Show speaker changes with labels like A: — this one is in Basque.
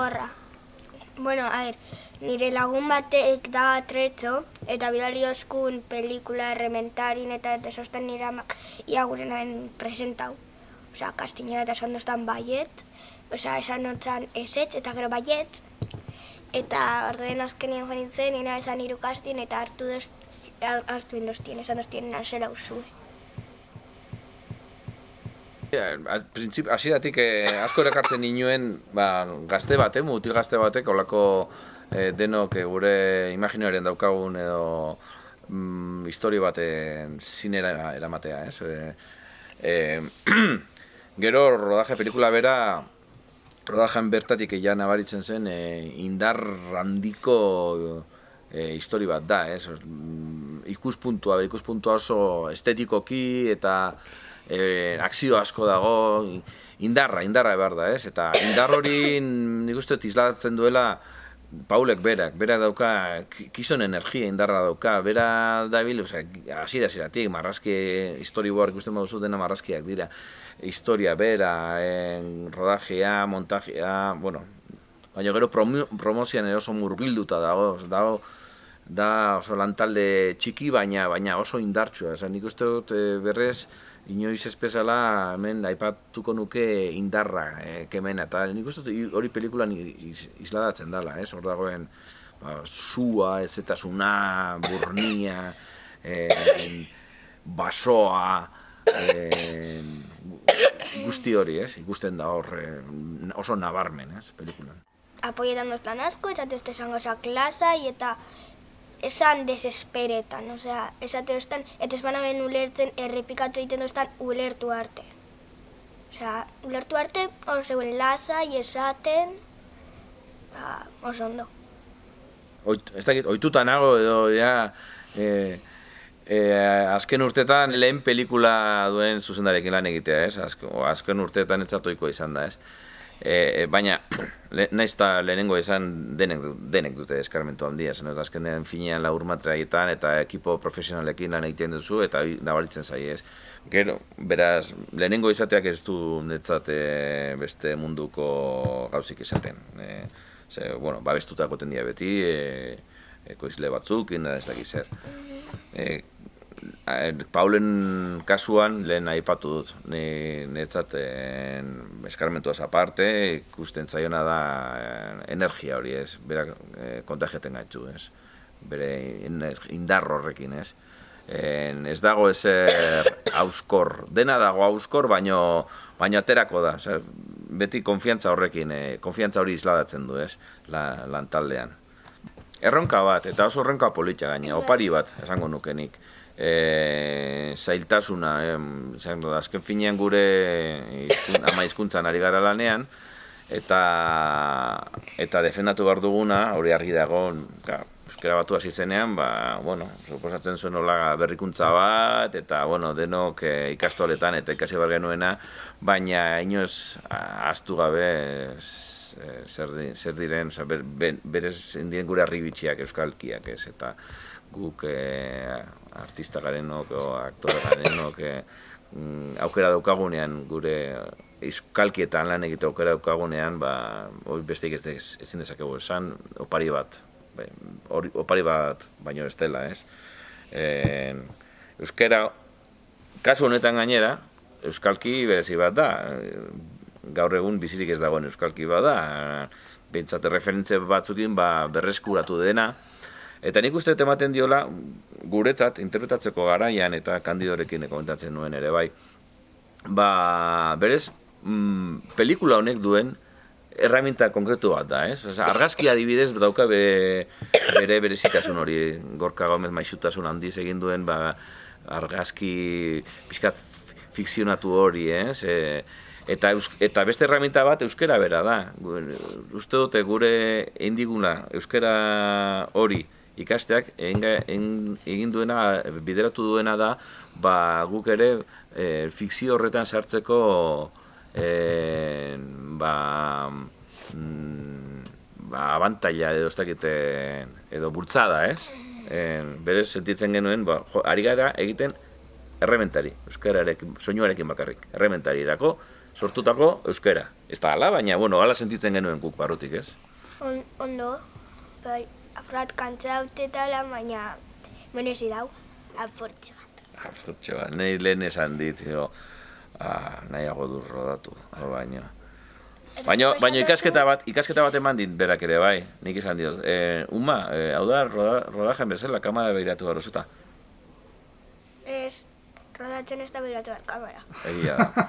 A: Navarra. Bueno, nire lagun batek da atretxo, eta bidali oskun pelikula errementarin eta desostan nire amak ia gurenaen presentau. Osea, kastinera eta esan doztan baiet, osea, esan notzan esetz eta gero baiet. Eta orduen azkenien joan nintzen, nina esan hiru kastin eta hartu indostien, esan doztien nasera usue.
B: Hasieratik asko erakartzen ninuen gazte batek, mutil gazte batek, olako denok gure imaginarien daukagun edo historio baten zinera eramatea, ez? Gero rodaje pelikula bera, rodajean bertatik ja nabaritzen zen indar handiko historio bat da, ez? Ikuspuntua oso estetikoki eta akzio asko dago, indarra behar da, ez? Eta indar hori nik uste islatzen duela Paulek berak dauka, kizon energia indarra dauka, bera dabil, hasieratik, marrazki, storyboard ikusten baduzu dena marrazkiak dira, historia bera, rodajea, montajea, bueno, baina gero promozioan oso murgilduta dago, da oso lantalde txiki, baina oso indartsua, nik uste dut berrez, inoiz espezala hemen aipatuko nuke indarra kemena, eta nik uste hori pelikulan isladatzen dela, hor dagoen sua, ezetasuna, burnia, basoa, guzti hori, ikusten da hor oso nabarmen, pelikulan.
A: Apoietan doztan asko, esate uste esango lasai eta esan desesperetan, osea, esate doztan, eta espanaben ulertzen errepikatu egiten doztan ulertu arte. Osea, ulertu arte, oso lasai esaten, oso ondo.
B: Ez dakit, ohituta nago edo, azken urteetan lehen pelikula duen zuzendarekin lan egitea, ez? Azken urteetan ez zatoiko izan da, ez? Baina, nahiz eta lehenengo izan denek dute eskarmentu handia, zen dut azkenean finean laur matraietan eta ekipo profesionalekin lan egiten duzu eta nabaritzen zai, ez? Gero, beraz, lehenengo izateak ez du netzat beste munduko gauzik izaten. Babestuta goten dira beti, ekoizle batzuk, ez dakiz zer. Paulen kasuan lehen aipatu dut, netzat eskarmentuaz aparte, ikusten zaiona da energia hori, ez, berak kontagiaten gaitu, ez, bere indar horrekin, ez. Ez dago ezer auskor, dena dago auskor, baino aterako da, beti konfiantza horrekin, konfiantza hori isladatzen du, ez, lantaldean. Erronka bat, eta oso erronka politia gaina, opari bat, esango nukenik. Zailtasuna, azken finean gure ama hizkuntzan ari gara lanean, eta defendatu behar duguna, hori argi dago, euskara batu hasi zenean, suposatzen zuen hola berrikuntza bat, eta denok ikastoletan eta ikasi behar genuena, baina inoz ahaztu gabe zer diren, berez indien gure arribitxiak euskalkiak, ez, eta guk artista garenok o aktore garenok aukera daukagunean gure euskalkietan lan egite aukera daukagunean, hori besteik ezin dezakegu esan, opari bat baino ez dela, ez? Euskara, kasu honetan gainera, euskalki berezi bat da, gaur egun bizirik ez dagoen euskalki bat da, behintzat referentze batzukin berreskuratu dena, eta nik uste ematen diola, guretzat, interpretatzeko garaian eta Kandidorekin komentatzen nuen ere bai, berez, pelikula honek duen erraminta konkretu bat da, ez? Argazki adibidez dauka bere berezitasun hori, Gorka Gomez maixutasun handiz egin duen argazki pixkat fikzionatu hori, ez? Eta beste erraminta bat euskara bera da. Uste dute gure indiguna euskara hori ikasteak egin duena, bideratu duena da, guk ere fikzio horretan sartzeko abantaila edo ez dakite edo bultzada, ez? Berez sentitzen genuen, ari gara egiten errementari, euskararekin, soinuarekin bakarrik, errementarierako sortutako euskera. Ez da ala, baina, bueno, ala sentitzen genuen guk barrutik, ez?
A: Ondo, bai, apurat kantza haute tala, baina merezi dau, aportxe bat.
B: Aportxe bat, nahi lehen esan dit, nahiago du rodatu, baina ikasketa bat eman dit berak ere, bai, nik esan dioz. Uma, hau da, rodajen bezala, kamara behiratu garozuta.
A: Ez, rodatzen ez da behiratu behar kamara.
B: Egia da.